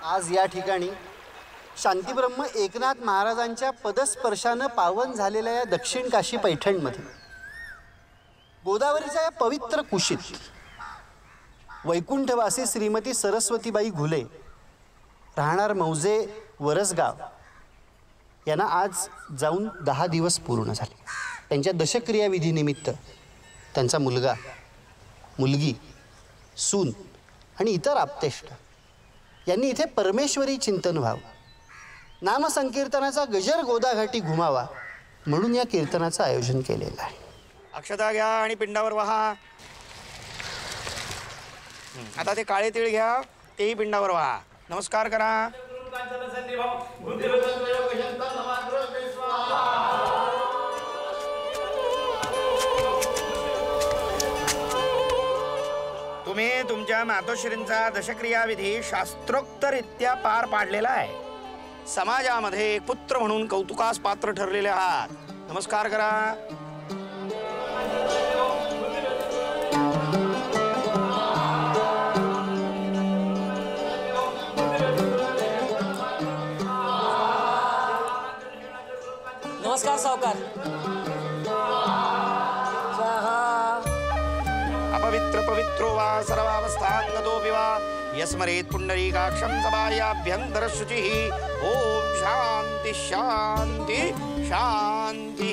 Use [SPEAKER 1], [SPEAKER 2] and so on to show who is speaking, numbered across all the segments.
[SPEAKER 1] आज या ठिकाणी शांतीब्रह्म एकनाथ महाराजांच्या पदस्पर्शानं पावन झालेल्या या दक्षिण काशी पैठणमध्ये गोदावरीच्या या पवित्र कुशीत वैकुंठवासी श्रीमती सरस्वतीबाई घुले राहणार मौजे वरसगाव यांना आज जाऊन 10 दिवस पूर्ण झाले. त्यांच्या दशक्रिया विधीनिमित्त त्यांचा मुलगा मुलगी सून आणि इतर आप्तेष्ट यांनी इथे परमेश्वरी चिंतन व्हावं, नामसंकीर्तनाचा गजर गोदाघाटी घुमावा म्हणून या कीर्तनाचं आयोजन केलेलं आहे.
[SPEAKER 2] अक्षता घ्या आणि पिंडावर वाहा. आता ते काळे तीळ घ्या, तेही पिंडावर वाहा. नमस्कार करा. तुम्ही तुमच्या मातोश्रींचा दशक्रिया विधी शास्त्रोक्तरित्या पार पाडलेला आहे. समाजामध्ये एक पुत्र म्हणून कौतुकास पात्र ठरलेले आहात. नमस्कार करा.
[SPEAKER 3] नमस्कार सावकार.
[SPEAKER 2] अपवित्र पवित्रो वा सर्वावस्थांगतोऽपि वा यस्मरेत् पुंडरीकाक्षं सभायाभ्यंतर शुचिः. ओम शांति शांति शांति.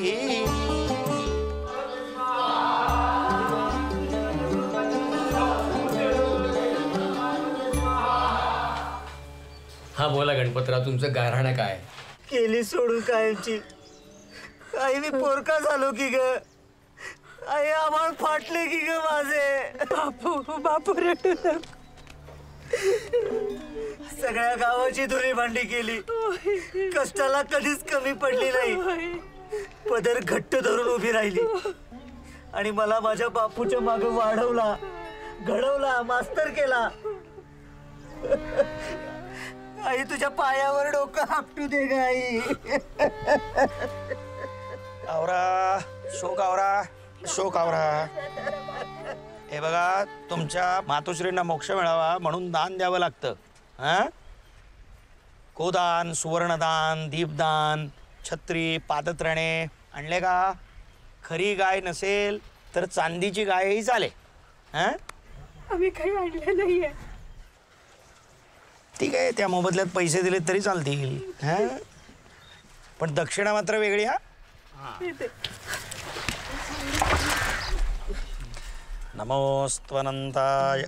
[SPEAKER 4] हा बोला गणपतराव, तुमचं गारहाणं काय?
[SPEAKER 5] केली सोडून कायमची. आई मी पोरका झालो की ग. आई आम्हाला फाटले की ग माझे. बापू बापू रडू नको. सगळ्या गावाची धुरी भांडी केली, कष्टाला कधीच कमी पडली नाही. पदर घट्ट धरून उभी राहिली आणि मला माझ्या बापूच्या मागे वाढवला, घडवला, मास्तर केला. आई तुझ्या पायावर डोकं आपटू दे ग आई.
[SPEAKER 2] आवरा शोक, आवरा शोक, आवरा. हे बघा, तुमच्या मातोश्रींना मोक्ष मिळावा म्हणून दान द्यावं लागतं. गोदान, सुवर्णदान, दीपदान, छत्री, पादत्राणे आणले का? खरी गाय नसेल तर चांदीची गायही चाले.
[SPEAKER 6] आम्ही काही आणलं नाहीये.
[SPEAKER 2] ठीक आहे, त्या मोबदल्यात पैसे दिले तरी चालतील. पण दक्षिणा मात्र वेगळी. नमोस्त्वनंताय.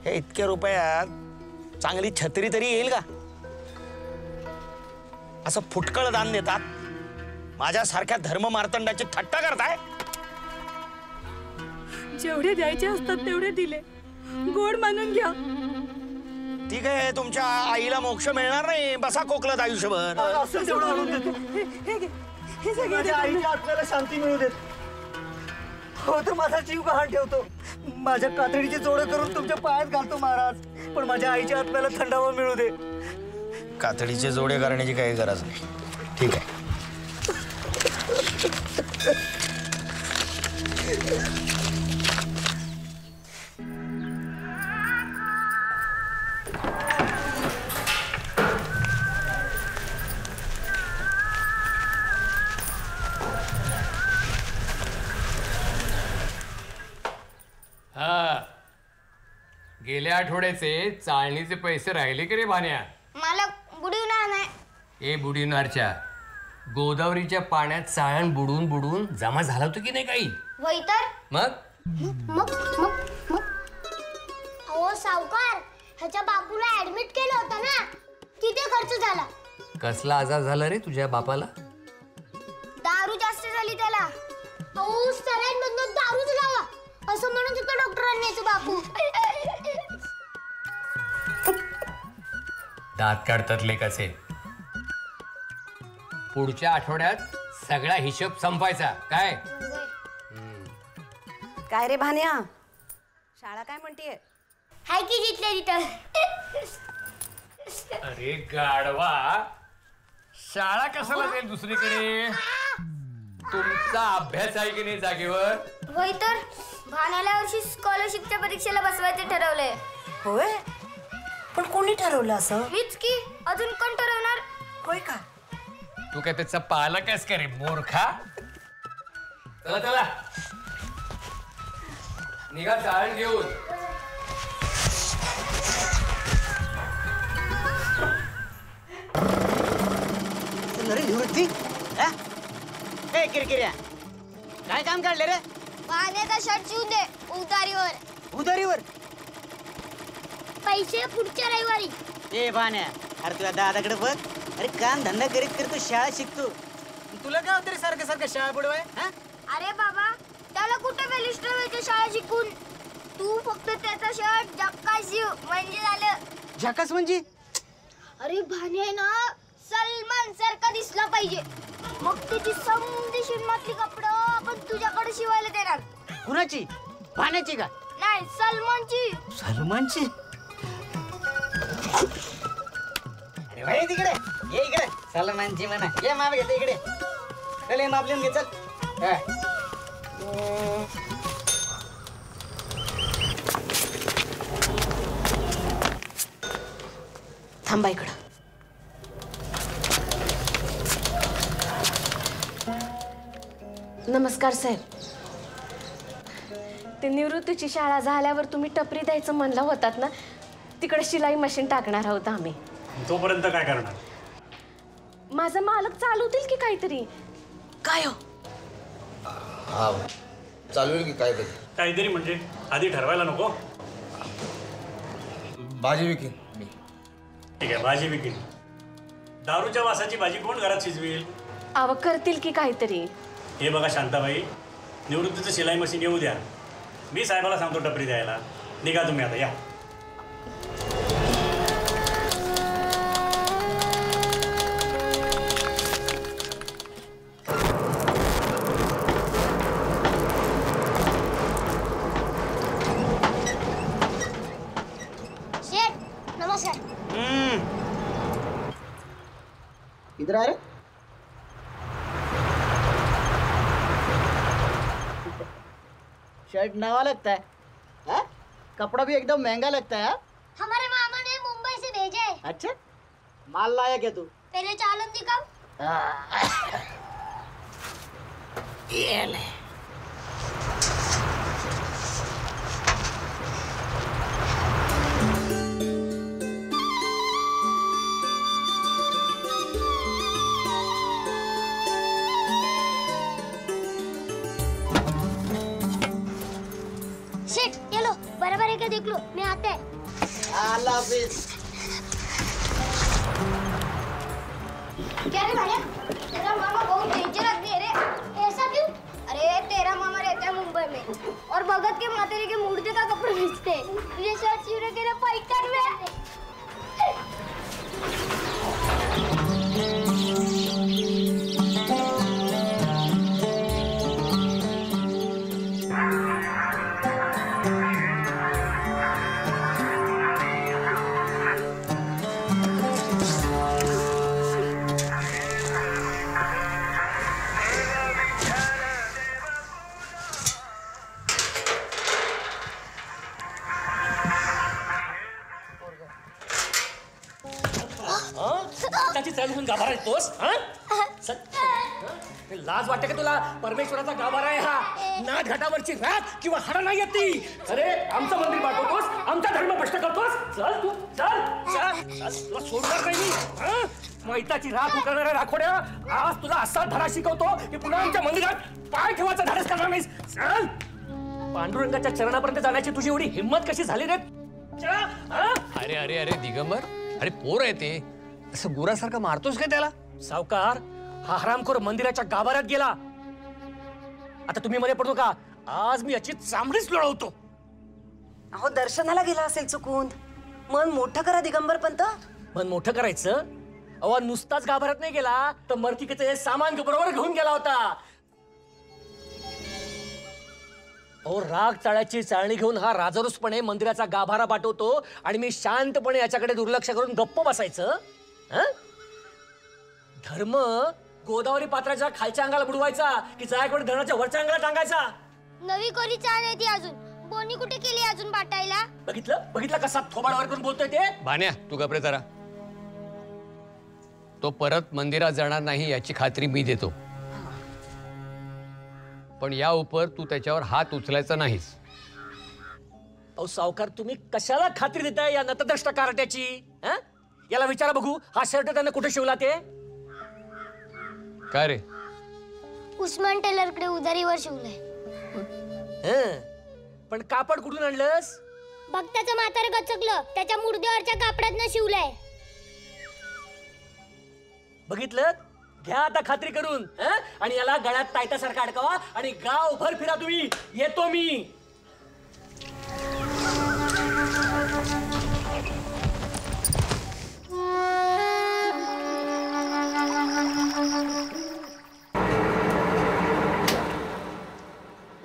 [SPEAKER 2] हे इतक्या रुपयात चांगली छत्री तरी येईल का? असं फुटकळ दान देतात. माझ्यासारख्या धर्म मार्तंडाची थट्टा करताय.
[SPEAKER 6] जेवढे द्यायचे असतात तेवढे दिले. गोड मानून घ्या.
[SPEAKER 2] ठीक आहे, तुमच्या आईला मोक्ष मिळणार नाही. बसा कोकलात आयुष्यभर.
[SPEAKER 5] असं तेवढं आणून देतो. माझ्या आईच्या आत्म्याला शांती मिळू देत. हो तर माझा जीव गहाण ठेवतो. माझ्या कातडीची जोडं करून तुमच्या पायात घालतो महाराज, पण माझ्या आईच्या आत्म्याला थंडावा मिळू दे.
[SPEAKER 2] कातडीचे जोडे करण्याची काही गरज नाही. ठीक आहे.
[SPEAKER 4] गेल्या आठवड्याचे चाळणीचे पैसे राहिले की रे भान्या?
[SPEAKER 7] मला बुडवणार नाही.
[SPEAKER 4] ए बुडीनारच्या, गोदावरीच्या पाण्यात चाळण बुडून बुडून जमा झाला होता की नाही काही?
[SPEAKER 7] वय तर
[SPEAKER 4] मग
[SPEAKER 7] मग मग मग अहो सावकार, ह्याच्या बापूला ऍडमिट केलं होतं ना, किती खर्च झाला?
[SPEAKER 4] कसला आजार झाला रे तुझ्या बापाला?
[SPEAKER 7] दारू जास्त झाली त्याला. अहो सलाईनमधून दारूच लावा असं म्हणत होतं डॉक्टरांनी याचं बापू.
[SPEAKER 4] दात काढतात लेकाचे. पुढच्या आठवड्यात सगळा हिशोब संपायचा काय?
[SPEAKER 8] काय रे भान्या, शाळा काय म्हणतीये?
[SPEAKER 7] हाय की जिथल्या तिथं.
[SPEAKER 4] अरे गाढवा, शाळा कशाला जाईल दुसरीकडे? तुमचा अभ्यास आहे की नाही जागेवर?
[SPEAKER 7] होय तर भाण्याला वर्षी स्कॉलरशिपच्या परीक्षेला बसवायचे ठरवलंय.
[SPEAKER 8] होय, पण कोणी ठरवलं असं?
[SPEAKER 7] मीच की, अजून कोण ठरवणार?
[SPEAKER 8] होय का?
[SPEAKER 4] तू काय त्याचा पालक आहेस का रे मूर्खा? चला चला निघा चाळण घेऊन.
[SPEAKER 5] अरे निवृत्ती, ए किरकिऱ्या, काय काम काढले रे?
[SPEAKER 7] भाण्याचा शर्ट शिवून दे उधारीवर.
[SPEAKER 5] उधारीवर?
[SPEAKER 7] पैसे पुढच्या रविवारी.
[SPEAKER 5] ए भाण्या, अरे तुझ्या दादाकडे बघ. अरे काम धंदा करीत करतो, शाळा शिकतो. तुला काय होतं रे सारखं सारखं शाळा बुडवाय?
[SPEAKER 7] अरे बाबा, त्याला कुठे बॅलिस्टर व्हायचं शाळा शिकून? तू फक्त त्याचा शर्ट झक्कास शिव म्हणजे झालं.
[SPEAKER 5] झकास म्हणजे?
[SPEAKER 7] अरे भाणे ना सलमान सारखा दिसला पाहिजे. मग त्याची समधी शिनमातली कपडं आपण तुझ्याकडे शिवायला देणार.
[SPEAKER 5] कुणाची? भाण्याची का?
[SPEAKER 7] नाही, सलमानची.
[SPEAKER 5] सलमानची? अरे भाई तिकडे ये, इकडे सलमानची म्हणा. ये माप घेते इकडे. चल, माप लिहून घे. चल.
[SPEAKER 8] थांबा इकडं.
[SPEAKER 6] नमस्कार साहेब. ते निवृत्तीची शाळा झाल्यावर तुम्ही टपरी द्यायचं म्हणला होतात ना, तिकडे शिलाई मशीन टाकणार आहोत आम्ही.
[SPEAKER 9] तोपर्यंत काय करणार?
[SPEAKER 6] माझा मालक चालवतील की काहीतरी.
[SPEAKER 8] काय हो?
[SPEAKER 10] हा चालवेल की काय तरी.
[SPEAKER 9] काहीतरी म्हणजे आधी ठरवायला नको?
[SPEAKER 10] भाजी विकीन मी.
[SPEAKER 9] ठीक आहे, भाजी विकीन. दारूच्या वासाची भाजी कोण घरात शिजवेल?
[SPEAKER 6] आव करतील की काहीतरी.
[SPEAKER 9] हे बघा शांताबाई, निवृत्तीचं शिलाई मशीन येऊ द्या. मी साहेबाला सांगतो टपरी द्यायला. निघा तुम्ही आता, या.
[SPEAKER 7] शेठ, नमस्कार.
[SPEAKER 5] इधर आ रे. शर्ट नवा लगता है, हाँ? कपड़ा भी एकदम महंगा लगता है, हाँ?
[SPEAKER 7] हमारे मामा ने मुंबई से भेजा है.
[SPEAKER 5] अच्छा, माल लाया क्या तू?
[SPEAKER 7] पहले चालन दिखाओ.
[SPEAKER 5] ये ले.
[SPEAKER 7] शेठ, ये लो, बराबर है क्या देख लो. मैं आते हैं.
[SPEAKER 5] अल्लाह हाफिज.
[SPEAKER 7] क्या रे भाया, तेरा मामा बहुत डेंजर आदमी है रे. ऐसा क्यों? अरे तेरा मामा रहता है मुंबई में और भगत के मातेरे के मूर्ति का कपड़े बेचते हैं. तुझे शर्ट सिवने के लिए पैठण में.
[SPEAKER 3] त्याची चाल घेऊन गाभारा येतोस? लाज वाटते का तुला? परमेश्वराचा गाभारा आहे हा. नाथ घाटावरची रात किंवा हाडा नाही येत ती. अरे आमचं मंदिर पाठवतोस, आमचा धर्म भ्रष्ट करतोस. चल तू, चल चल चल, तुला सोडणार नाही मी. मैताची राख उकळणाऱ्या राखोड्या, आज तुला असा धडा शिकवतो की पुन्हा आमच्या मंदिरात पाय ठेवायचा धाडस करणार नाहीस. चल. पांडुरंगाच्या चरणापर्यंत जाण्याची तुझी एवढी हिंमत कशी झाली रे?
[SPEAKER 4] अरे अरे अरे दिगंबर, अरे पोर आहे ते, असं गुरासारखं मारतोस काय त्याला?
[SPEAKER 3] सावकार, हा हरामखोर मंदिराच्या गाभाऱ्यात गेला. आता तुम्ही मध्ये पडतो का? आज मी याची चामडीच लोळवतो.
[SPEAKER 8] अहो, दर्शनाला गेला असेल चुकून. मन मोठं करा दिगंबर पंत.
[SPEAKER 3] मन मोठं करायचं? अहो, नुसताच गाभाऱ्यात नाही गेला, तर मर्तिकेचं हे सामान बरोबर घेऊन गेला होता. अहो, राग चाळ्याची चाळणी घेऊन हा राजरोसपणे मंदिराचा गाभारा पाठवतो आणि मी शांतपणे याच्याकडे दुर्लक्ष करून गप्प बसायचं? धर्म गोदावरी पात्राच्या खालच्या अंगाला बुडवायचा की जायकवाडी धरणाच्या वरच्या अंगाला टांगायचा?
[SPEAKER 7] नवी कोरी चहा नाही ती अजून. बोनी कुठे केली अजून बाटायला?
[SPEAKER 3] बघितलं कसा थोबाडावर करून बोलतोय ते.
[SPEAKER 4] भान्या तू गप्रे जरा. तो परत मंदिरात जाणार नाही याची खात्री मी देतो, पण या उपर तू त्याच्यावर हात उचलायचा नाहीस.
[SPEAKER 3] अहो सावकार, तुम्ही कशाला खात्री देताय या नतद्रष्ट कारट्याची? याला विचारा बघू, हा शर्ट त्याने कुठे शिवला ते?
[SPEAKER 4] काय रे?
[SPEAKER 7] उस्मान टेलरकडे उधारीवर शिवलंय.
[SPEAKER 3] पण कापड कुठून आणलंस?
[SPEAKER 7] भक्ताचं म्हातारं गचकलं, त्याच्या मुर्द्यावरच्या कापडातनं शिवलंय.
[SPEAKER 3] बघितलं? घ्या आता खात्री करून. आणि याला गळ्यात तायतासारखा अडकवा आणि गाव भर फिरा तुम्ही. येतो मी.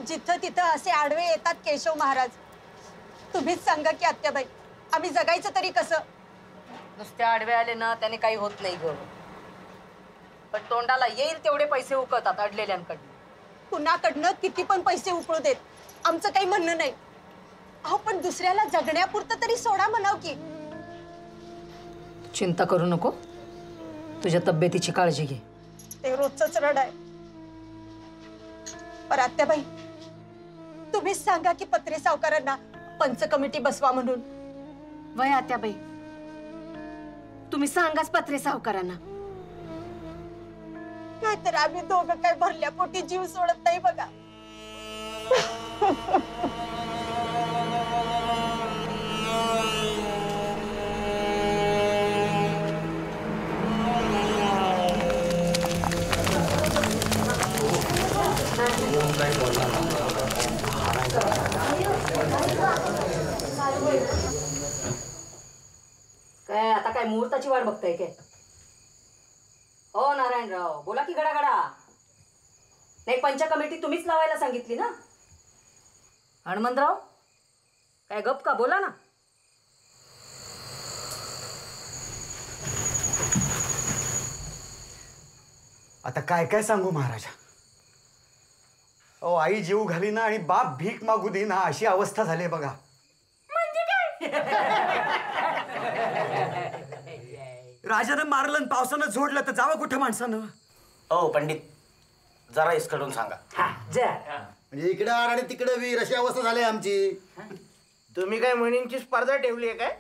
[SPEAKER 8] जिथं तिथं असे आडवे येतात केशव महाराज. तुम्हीच सांगा की आत्याबाई, आम्ही जगायचं तरी कसं?
[SPEAKER 11] नुसते आडवे आले ना त्याने काही होत नाही ग, पण तोंडाला येईल तेवढे पैसे उकळतात अडलेल्यांकडनं.
[SPEAKER 8] कुणाकडनं किती पण पैसे उकळू देत, आमचं काही म्हणणं नाही. अहो पण दुसऱ्याला जगण्यापुरतं तरी सोडा म्हणाव की.
[SPEAKER 11] चिंता करू नको, तुझ्या तब्येतीची काळजी घे.
[SPEAKER 8] ते रोजच रड आहे. पर आत्याबाई, तुम्हीच सांगा की पत्रे सावकारांना पंच कमिटी बसवा म्हणून.
[SPEAKER 6] वय आत्याबाई, तुम्ही सांगाच पत्रे सावकारांना.
[SPEAKER 8] नाहीतर आम्ही दोघं काय भरल्या पोटी जीव सोडत नाही बघा.
[SPEAKER 11] काय आता काय मुहूर्ताची वाट बघताय काय? हो नारायणराव, बोला की गडा गडा. नाही, पंच कमिटी तुम्हीच लावायला सांगितली ना? हनुमंतराव, काय गप का? बोला ना.
[SPEAKER 1] आता काय काय सांगू महाराजा. अहो, आई जीव घाली ना आणि बाप भीक मागू दे ना, अशी अवस्था झाली बघा.
[SPEAKER 2] राजानं मारलं आणि पावसानं झोडलं तर जावं कुठं माणसानं?
[SPEAKER 5] हो पंडित, जरा इसकडून सांगा.
[SPEAKER 10] म्हणजे इकडे आड आणि तिकडे वीर अशी अवस्था झाली आमची.
[SPEAKER 5] तुम्ही काय म्हणींची स्पर्धा ठेवली आहे काय?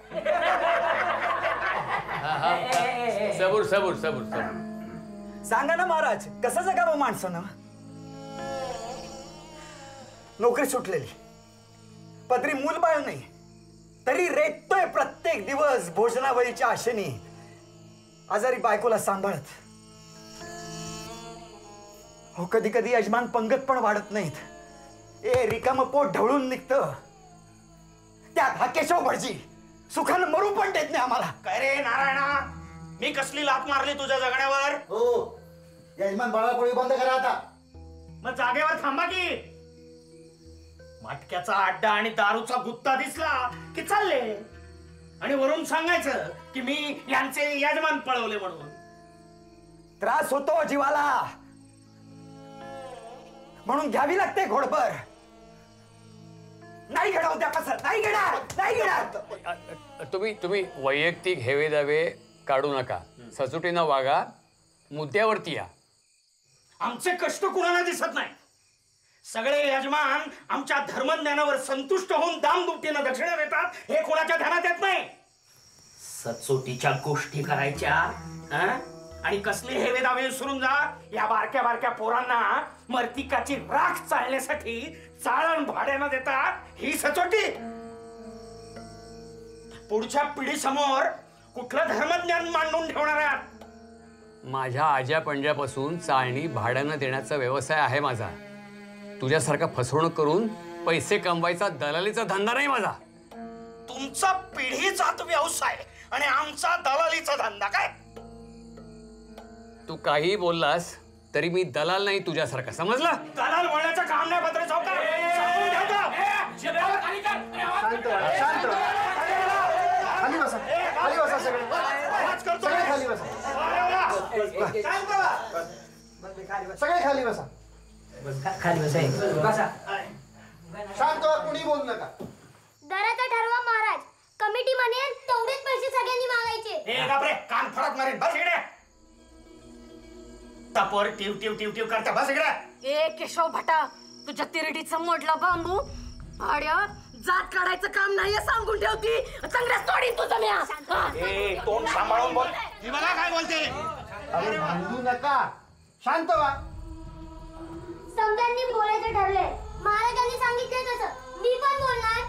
[SPEAKER 4] सबूर सबूर सबूर सबूर.
[SPEAKER 2] सांगा ना महाराज, कसं जगावं माणसानं? नोकरी सुटलेली, पदरी मूलबाळ नाही, तरी रेटतोय प्रत्येक दिवस भोजनावळीच्या आशेने, आजारी बायकोला सांभाळत. हो, कधी कधी यजमान पंगत पण वाढत नाहीत. ए रिकामं पोट ढवळून निघतं. त्यात हा केशव भटजी सुखानं मरू पण देत नाही आम्हाला. काय रे नारायणा, मी कसली लात मारली तुझ्या जगण्यावर?
[SPEAKER 10] हो, यजमान बळापोळी बंद करा आता.
[SPEAKER 2] मग जागेवर थांबा की. मटक्याचा अड्डा आणि दारूचा गुत्ता दिसला की चालले, आणि वरून सांगायचं की मी यांचे यजमान पळवले म्हणून. त्रास होतो जीवाला, म्हणून घ्यावी लागते घोडभर. नाही घेणार त्या कसं, नाही घेणार, नाही घेणार.
[SPEAKER 4] तुम्ही वैयक्तिक हेवे दावे काढू नका. सचोटीनं वागा, मुद्द्यावरती या.
[SPEAKER 2] आमचे कष्ट कुणाला दिसत नाही. सगळे यजमान आमच्या धर्मज्ञानावर संतुष्ट होऊन दामदुपटीनं दक्षिणा देतात, हे कोणाच्या ध्यानात येत नाही. सचोटीच्या गोष्टी करायच्या आणि कसले हेवे दावे विसरून जा. या बारक्या बारक्या पोरांना मर्तिकाची राख चालण्यासाठी चाळण भाड्यानं देतात, ही सचोटी. पुढच्या पिढीसमोर कुठलं धर्मज्ञान मांडून ठेवणार आहात?
[SPEAKER 4] माझ्या आज्या पंजापासून चाळणी भाड्यानं देण्याचा व्यवसाय आहे माझा. तुझ्यासारखा फसवणूक करून पैसे कमवायचा दलालीचा धंदा नाही माझा.
[SPEAKER 2] तुमचा पिढीचाच व्यवसाय आणि आमचा दलालीचा धंदा काय?
[SPEAKER 4] तू काही बोललास तरी मी दलाल नाही तुझ्यासारखा, समजला?
[SPEAKER 2] दलाल म्हणण्याचं काम नाही पत्रे सावकार. समजून घ्या का?
[SPEAKER 1] शांत व्हा, शांत व्हा. खाली बसा, खाली बसा सगळे. सगळे खाली बसा. सगळे खाली बसा.
[SPEAKER 11] खाली बसा.
[SPEAKER 10] बोलू नका.
[SPEAKER 7] दराचा ठरवा महाराज. कमिटी म्हणेल तेवढेच पैसे सगळ्यांनी मागायचे.
[SPEAKER 2] ए बापरे, कान फडक मारेन. बस इकडे. तपोर टिव टिव टिव टिव करता. बस इकडे.
[SPEAKER 11] ए केशव भटा, तुझ्या तिरडीचा मोडला बांबू भाड्या जात काढायचं काम नाहीये सांगून ठेवती. चांगल्या सोडी तुझं मी.
[SPEAKER 2] ए तोंड सांभाळून बोल.
[SPEAKER 1] ती बघा काय बोलते. अरे भांडू नका, शांत व्हा.
[SPEAKER 7] समजांनी बोलायचं ठरलंय. महाराजांनी सांगितलंय तसं मी पण बोलणार.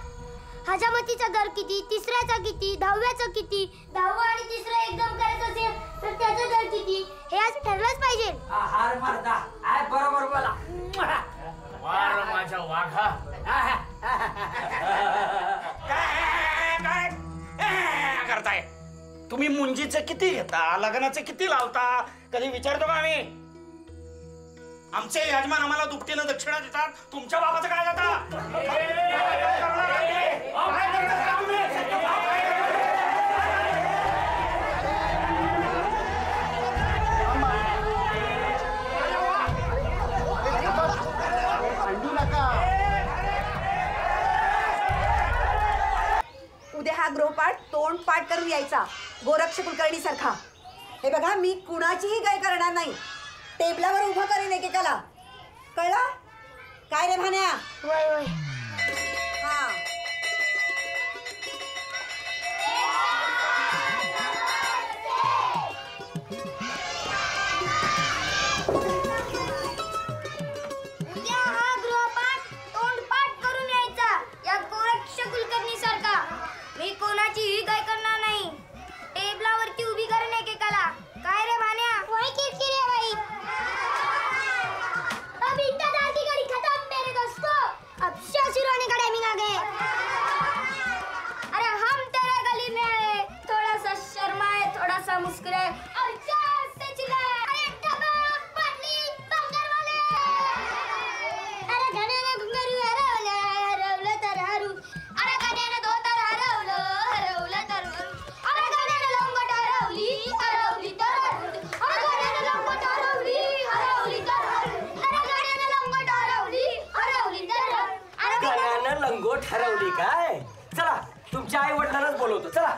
[SPEAKER 7] हजामतीचा दर किती, तिसऱ्याचा किती, दहाव्याचा किती, 10वा आणि तिसरा एकदम करायचं असेल तर त्याचा दर किती हे आज ठरलंच पाहिजे.
[SPEAKER 3] हार मारता आय बरोबर बोला.
[SPEAKER 2] वार माझ्या वाघा. काय करताय तुम्ही? मुंजीचं किती घेता, लग्नाचं किती लावता, कधी विचारतो का आम्ही? आमचे यजमान आम्हाला दुपटीनं दक्षिणा देतात, तुमच्या बाबाचं काय जाता?
[SPEAKER 8] उद्या हा गृहपाठ तोंड पाठ करून यायचा गोरक्ष कुलकर्णी सारखा. हे बघा, मी कुणाचीही काय करणार नाही. टेबलावर उभं करीन एकेकाला. कळलं काय रे भान्या?
[SPEAKER 7] वय वय.
[SPEAKER 8] हा
[SPEAKER 7] उद्या हा गृहपाठ तोंड पाठ करून यायचा या गोरक्ष कुलकर्णी सारखा. मी कोणाचीही काय करणार नाही. टेबलावरती उभी करेन एकेकाला. काय रे भान्या? वही किरकिर है भाई. अब इंतजार की घड़ी खत्म मेरे दोस्तों. अब ससुर होने का टाइमिंग आ गया. अरे हम तेरे गली में आए, थोड़ा सा शर्माए, थोड़ा सा मुस्कुराए और जोर से चिल्लाए. अरे ठबक पटली बंगर वाले. अरे घड्याने घुंगरू हरवलं, हरवलं तर हरू. अरे घड्याने धोतर हरवलं, हरवलं तर हरू. अरे घड्याने लंगोट हरवली, हरवली तर हरू. अरे घड्याने लंगोट हरवली, हरवली तर हरू. अरे घड्याने लंगोट हरवली, हरवली तर हरू. अरे
[SPEAKER 3] गण्यानं लंगोट हरवली काय? चला तुमच्या आई वडिलांनाच बोलवतो. चला.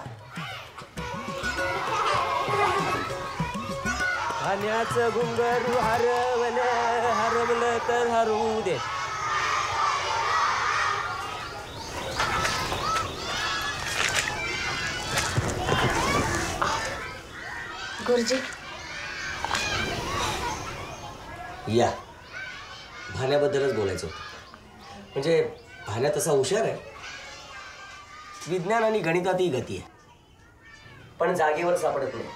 [SPEAKER 12] पाण्याचं घुंगरू हरवलं, हरवलं तर हरवू दे.
[SPEAKER 6] गुरुजी,
[SPEAKER 12] या भाण्याबद्दलच बोलायचं होतं. म्हणजे भाण्या तसा हुशार आहे. विज्ञान आणि गणितातही गती आहे, पण जागेवर सापडत नाही.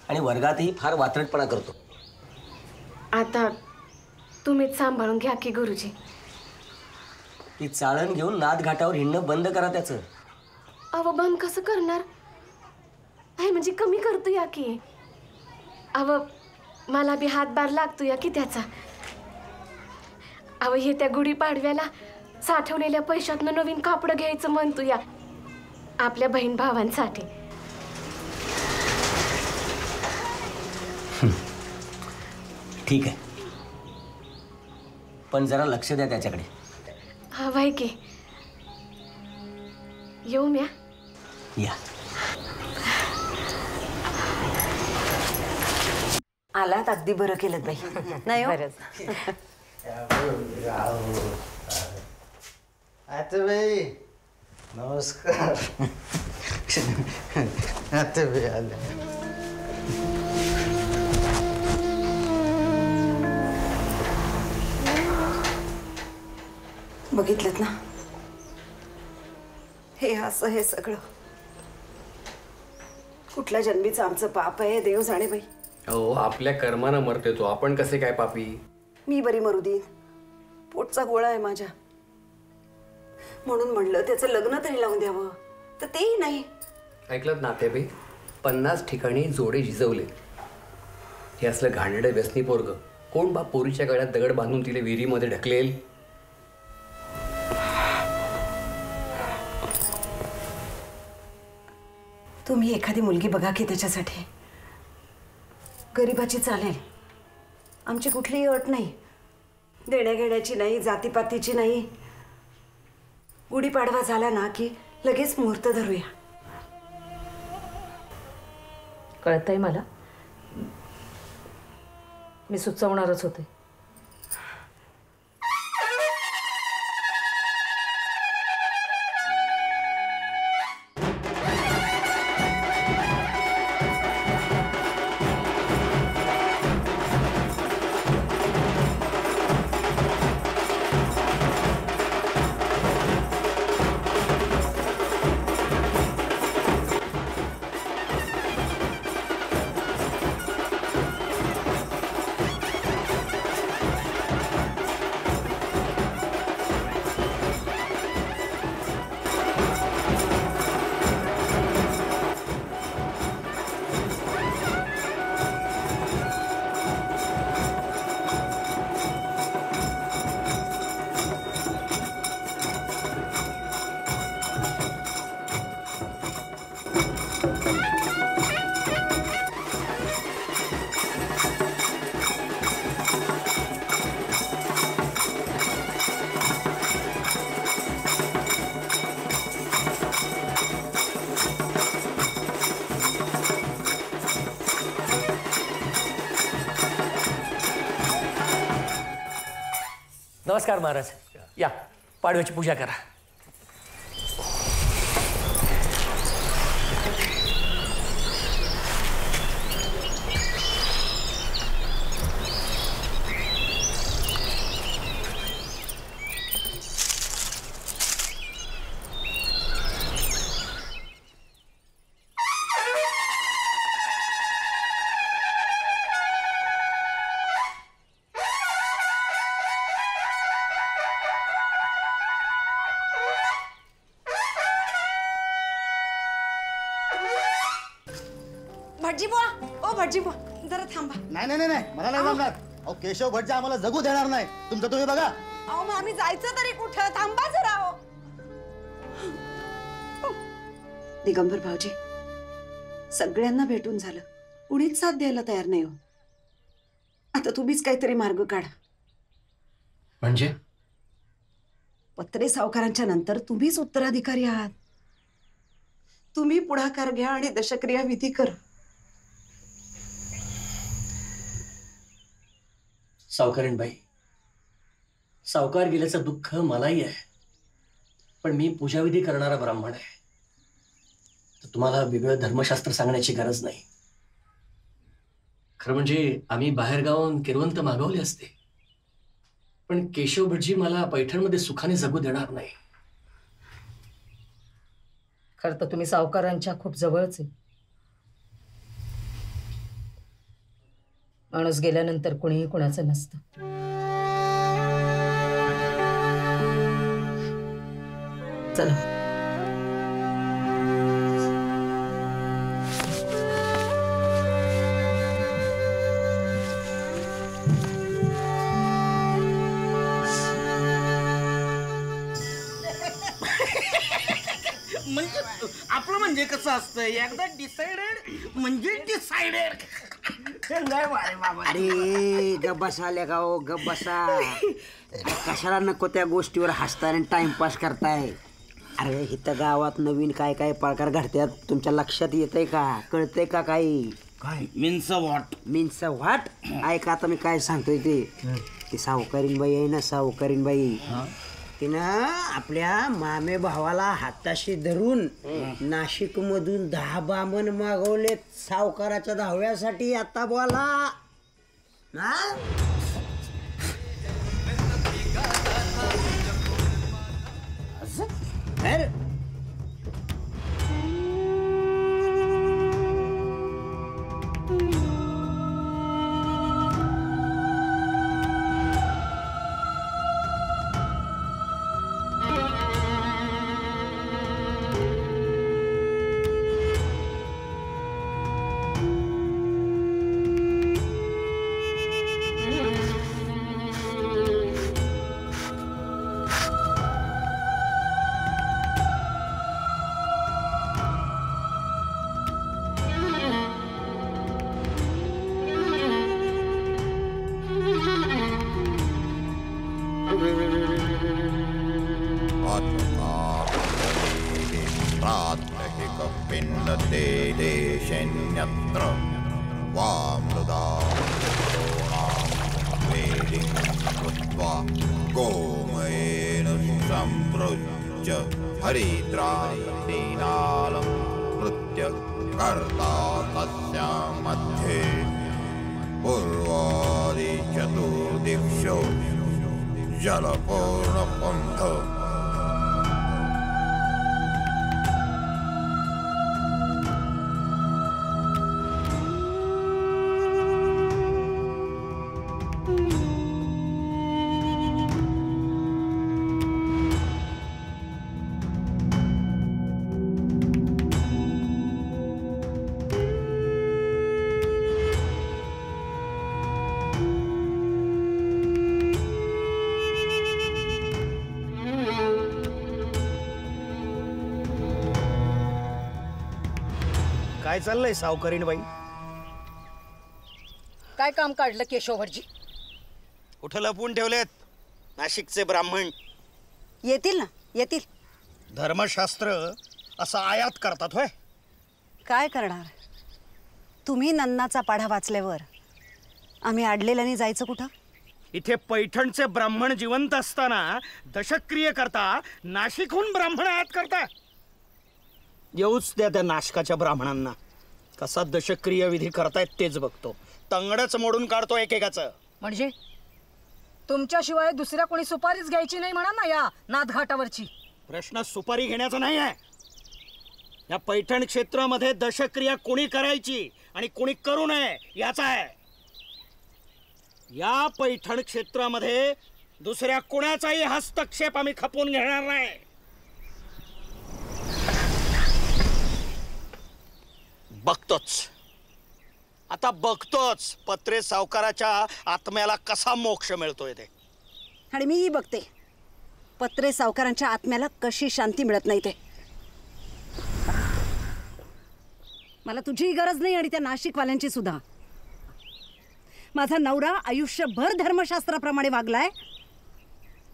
[SPEAKER 12] आणि वर्गातही फार वात्रटपणा करतो.
[SPEAKER 6] आता तुम्हीच सांभाळून घ्या की गुरुजी.
[SPEAKER 12] ती चाळण घेऊन नाद घाटावर हिंडणं बंद करा त्याचं.
[SPEAKER 6] अव बंद कसं करणार? आहे म्हणजे कमी करतो या की. अव मला बी हातभार लागतो या की त्याचा. अव हे त्या गुढीपाडव्याला साठवलेल्या पैशातनं नवीन कापड घ्यायचं म्हणतो या आपल्या बहीण भावांसाठी.
[SPEAKER 12] ठीक आहे, पण जरा लक्ष द्या त्याच्याकडे.
[SPEAKER 6] हा बाई की. येऊ म्या.
[SPEAKER 12] या.
[SPEAKER 8] आलात अगदी बरं केलं बाई. नाही हो?
[SPEAKER 1] आतेबाई नमस्कार. आतेबाई आले.
[SPEAKER 8] बघितलं ना, हे असं हे सगळं कुठल्या जन्मीचं आमचं पाप आहे देव जाणे बाई.
[SPEAKER 4] अहो आपल्या कर्मानं मरते तो, आपण कसे काय पापी?
[SPEAKER 8] मी बरी मरू देईन. पोटचा गोळा आहे माझ्या, म्हणून म्हणलं त्याचं लग्न तरी लावून द्यावं, तर तेही नाही.
[SPEAKER 4] ऐकलं नातेबाई, 50 ठिकाणी जोडे झिजवले. हे असलं घाणेरडं व्यसनी पोरग कोण बा पोरीच्या गळ्यात दगड बांधून तिला विहिरीमध्ये ढकलेल?
[SPEAKER 8] तुम्ही एखादी मुलगी बघा की त्याच्यासाठी. गरिबाची चालेल, आमची कुठलीही अट नाही. देण्याघेण्याची नाही, जातीपातीची नाही. गुढीपाडवा झाला ना की लगेच मुहूर्त धरूया.
[SPEAKER 11] कळतंय मला. मी सुचवणारच होते.
[SPEAKER 3] नमस्कार महाराज. या पाडव्याची पूजा करा.
[SPEAKER 8] भटजी बुवा, ओ भटजी बुवा, जरा थांबा.
[SPEAKER 10] नाही नाही नाही मला नाही जमणार. अहो केशव भटजी आम्हाला जगू देणार नाही. तुमचं तुम्ही बघा.
[SPEAKER 8] अहो मग आम्ही जायचं तरी कुठं? थांबा जरा. दिगंबर भाऊजी, सगळ्यांना भेटून झालं, कुणीच साथ द्यायला तयार नाही हो. आता तुम्हीच काहीतरी मार्ग काढा.
[SPEAKER 3] म्हणजे
[SPEAKER 8] पत्रे सावकारांच्या नंतर तुम्हीच उत्तराधिकारी आहात. तुम्ही पुढाकार घ्या आणि दशक्रिया विधी करा.
[SPEAKER 3] सावकारीणबाई, सावकार गेल्याचं दुःख मलाही आहे, पण मी पूजाविधी करणारा ब्राह्मण आहे. तर तुम्हाला वेगळं धर्मशास्त्र सांगण्याची गरज नाही. खरं म्हणजे आम्ही बाहेरगावून किरवंत मागवले असते, पण केशव भटजी मला पैठणमध्ये सुखाने जगू देणार नाही.
[SPEAKER 11] खरं तर तुम्ही सावकारांच्या खूप जवळचे. माणूस गेल्यानंतर कुणीही कुणाचं नसतं. चला.
[SPEAKER 2] म्हणजे आपलं म्हणजे कसं असतं, एकदा डिसाइडेड म्हणजे डिसाइडेड.
[SPEAKER 13] अरे गप बसा लेका हो, गप बसा. कशाला नको त्या गोष्टीवर हसताय आणि टाइमपास करताय. अरे इथं गावात नवीन काय काय प्रकार घडतात तुमच्या लक्षात येतंय का? कळतंय का काही?
[SPEAKER 2] काय मीन्स व्हॉट?
[SPEAKER 13] Means what? ऐका आता मी काय सांगतोय ते सावकारीन बाई आहे ना, सावकारीन बाई, तिनं आपल्या मामे भावाला हाताशी धरून नाशिक मधून 10 बामण मागवलेत सावकाराच्या दहाव्यासाठी. आता बोला ना.
[SPEAKER 14] पिण्डते देशेऽन्यत्र वा मृदा वेदिं कृत्वा गोमयेन सम्पृज्य हरिद्रादीनालं कृत्य कर्ता तस्यां मध्ये पूर्वादिचतुर्दिक्षु जलपूर्णपन्थ
[SPEAKER 2] काय चाललंय सावकारीण बाई?
[SPEAKER 11] काय काम काढलं केशव भटजी?
[SPEAKER 2] कुठं लपवून ठेवलेत नाशिकचे ब्राह्मण?
[SPEAKER 8] येतील ना, येतील.
[SPEAKER 2] धर्मशास्त्र असं आयात करतात होय?
[SPEAKER 8] काय करणार? तुम्ही नन्नाचा पाढा वाचल्यावर आम्ही अडलेल्याने जायचं कुठं?
[SPEAKER 2] इथे पैठणचे ब्राह्मण जिवंत असताना दशक्रिय करता नाशिकहून ब्राह्मण आयात करता. येऊच द्या त्या नाशकाच्या ब्राह्मणांना. कसा दशक्रिय विधी करतायत तेच बघतो. तंगडच मोडून काढतो एकेकाचं.
[SPEAKER 11] म्हणजे तुमच्याशिवाय दुसऱ्या कोणी सुपारीच घ्यायची नाही म्हणा ना या नाथघाटावरची.
[SPEAKER 2] प्रश्न सुपारी घेण्याचा नाही आहे. या पैठण क्षेत्रामध्ये दशक्रिया कोणी करायची आणि कोणी करू नये याचा आहे. या पैठण क्षेत्रामध्ये दुसऱ्या कोणाचाही हस्तक्षेप आम्ही खपवून घेणार नाही. बघतोच पत्रे सावकाराच्या आत्म्याला कसा मोक्ष मिळतोय ते.
[SPEAKER 8] आणि मीही बघते पत्रे सावकारांच्या आत्म्याला कशी शांती मिळत नाही ते. मला तुझीही गरज नाही आणि त्या नाशिकवाल्यांची सुद्धा. माझा नवरा आयुष्यभर धर्मशास्त्राप्रमाणे वागलाय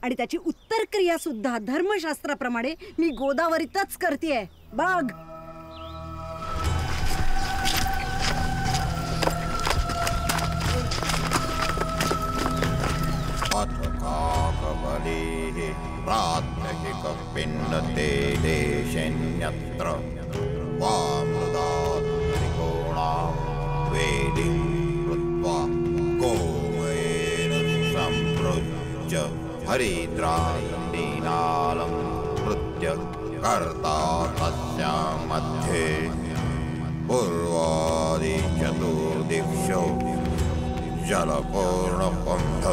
[SPEAKER 8] आणि त्याची उत्तर क्रिया सुद्धा धर्मशास्त्राप्रमाणे मी गोदावरीतच करतेय. बघ.
[SPEAKER 14] पिण्डते देशेऽन्यत्र वा मृदा त्रिकोणां वेदिं कृत्वा गोमयेन सम्पृज्य हरिद्रादीनालं कृत्य कर्ता तस्यां मध्ये पूर्वादिचतुर्दिक्षु जलपूर्णपन्थ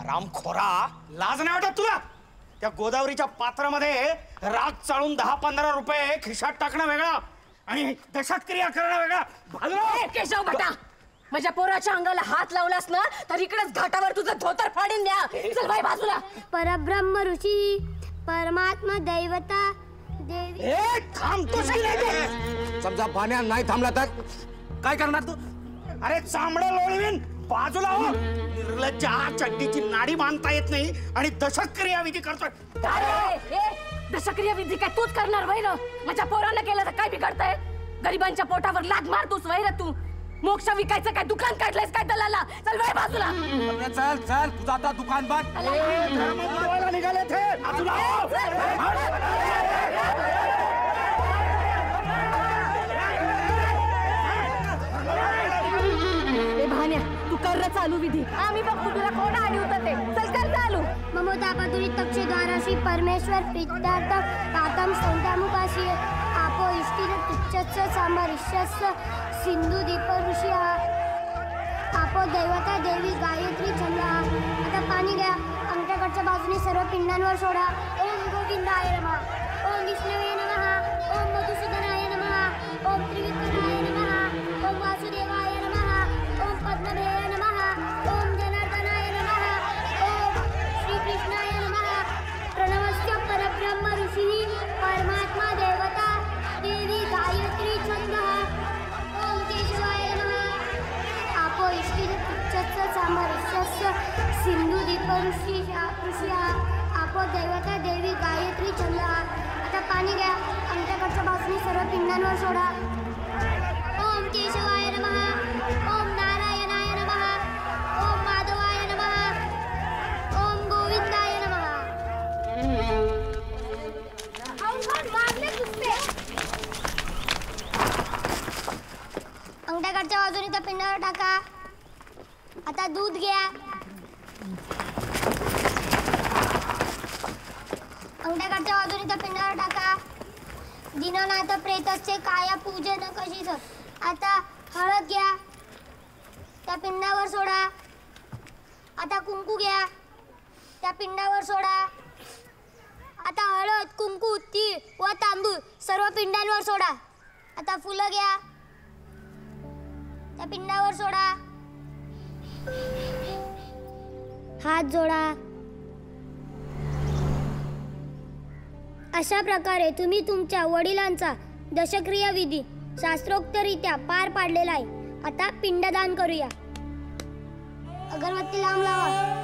[SPEAKER 2] रामखोरा, लाज नाही वाटत तुला? त्या गोदावरीच्या पात्रामध्ये राग चाळून 10-15 रुपये खिशात टाकणं वेगळं आणि दशक्रिया करणं वेगळं.
[SPEAKER 6] केशव भटा, माझ्या पोराच्या अंगाला हात लावलास ना तर इकडेच घाटावर तुझं धोतर फाडून द्या. चल बाई बाजूला.
[SPEAKER 7] परब्रह्म ऋषी परमात्मा दैवता देवी.
[SPEAKER 2] थांबतोस की नाही तू?
[SPEAKER 4] समजा पाण्या नाही थांबला तर
[SPEAKER 2] काय करणार तू? अरे चांबडं लोळवीन. बाजूला हो. निर्लज्ज, चड्डीची नाडी बांधता येत नाही आणि दशक्रिया विधी करतोय.
[SPEAKER 6] दशक्रिया विधी काय तूच करणार वैर? माझ्या पोराला केलं तर काय बिघडतंय? गरिबांच्या पोटावर लाद मारतोस वैर तू. मोक्ष विकायचं काय दुकान काढलंयस काय दलाला? चल वै बाजूला.
[SPEAKER 4] चल चल तुझं आता दुकान बंद.
[SPEAKER 2] निघाले थे. बाजूला हो.
[SPEAKER 6] तू कर चालू विधी. आम्ही बघतो तुला कोण आली होतं ते. चल कर चालू.
[SPEAKER 7] ममोता पदुरितक्षे द्वाराशी परमेश्वर प्रीत्यार्थ पातम सौदामुखाशी आपो इष्टिर तुच्छस्य सांबरिष्यस्य सिंधू दीप ऋषी आपो दैवता देवी गायत्री चंद्रा. आता पाणी घ्या. आमच्याकडच्या बाजूने सर्व पिंडांवर सोडा. ओम गोविंदाय नमः. ओम विष्णवे नमः. ओम मधुसूदनाय नमः. ओम पिंडांवर सोडा. ओम केशवाय नमः. ओम नारायणाय नमः. ओम माधवाय नमः. ओम गोविंदाय नमः. मागले कुत्ते. अंगठ्याकडच्या बाजूने त्या पिंडावर टाका. आता दूध घ्या. अंगठ्याकडच्या बाजूने त्या पिंडावर टाका. दीनानाथ प्रेतस्य काया पूजन कशीच. आता हळद घ्या. त्या पिंडावर सोडा. आता कुंकू घ्या. त्या पिंडावर सोडा. आता हळद, कुंकू, तीळ व तांदूळ सर्व पिंडांवर सोडा. आता फुलं घ्या. त्या पिंडावर सोडा. हात जोडा. अशा प्रकारे तुम्ही तुमच्या वडिलांचा दशक्रिया विधी शास्त्रोक्तरित्या पार पाडलेला आहे. आता पिंडदान करूया. अगरबत्ती लांब लावा.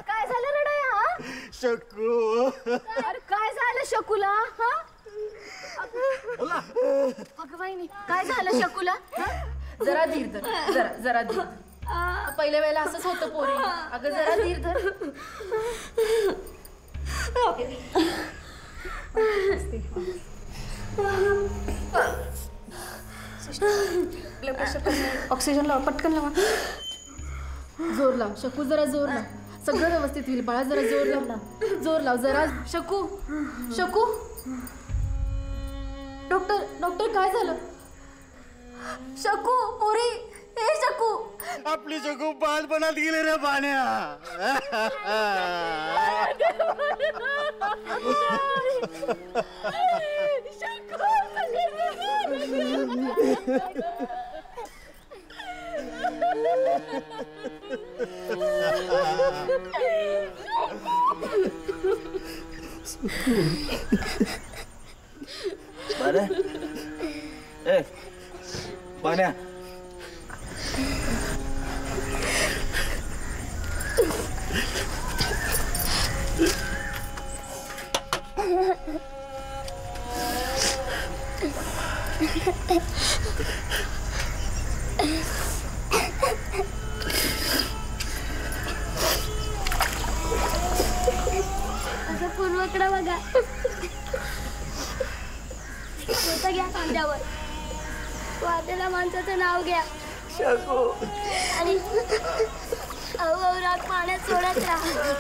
[SPEAKER 6] काय झालं रडया? शकू. अरे काय झालं शकूला? अगं बाईनी काय झालं शकूला?
[SPEAKER 15] जरा धीर धर. जरा धीर. पहिल्या वेळेला असंच होतं पोरी. अगं जरा धीर धर.
[SPEAKER 6] ऑक्सिजन लावा. पटकन लावा.
[SPEAKER 15] जोर लाव शकू. जरा जोर लाव. सगळं व्यवस्थित होईल बाळा. जरा जोर लाव. जोर लाव जरा. शकू. शकू. डॉक्टर काय झालं? शकू पोरी. हे शकू.
[SPEAKER 10] आपली शकू बालपणात गेले रे पाण्या.
[SPEAKER 5] पाण्या
[SPEAKER 7] असं पूर्वकडे बघा. स्वतः घ्या खांद्यावर. वाटेला माणसाचं नाव घ्या. शकू. आणि अवरात पाण्यात सोडत राहा.